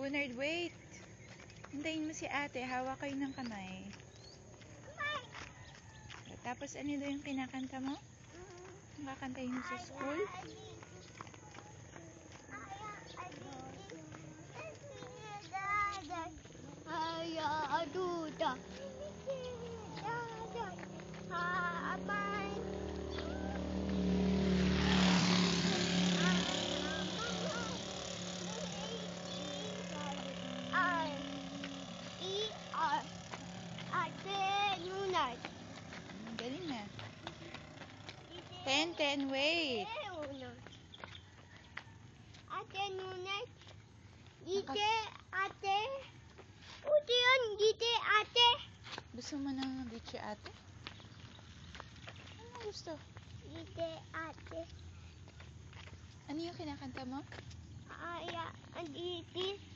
Bunard, wait. Hintayin mo si ate. Hawak kayo ng kamay. Tapos ano daw yung kinakanta mo? Ang kakantahin mo sa school? Galing na. 10, wait. Ate Nunay. Gite, ate. Uti yun, gite, ate. Gusto mo ng bichi ate? Ano gusto? Gite, ate. Ano yung kinakanta mo? Aya, ang itis.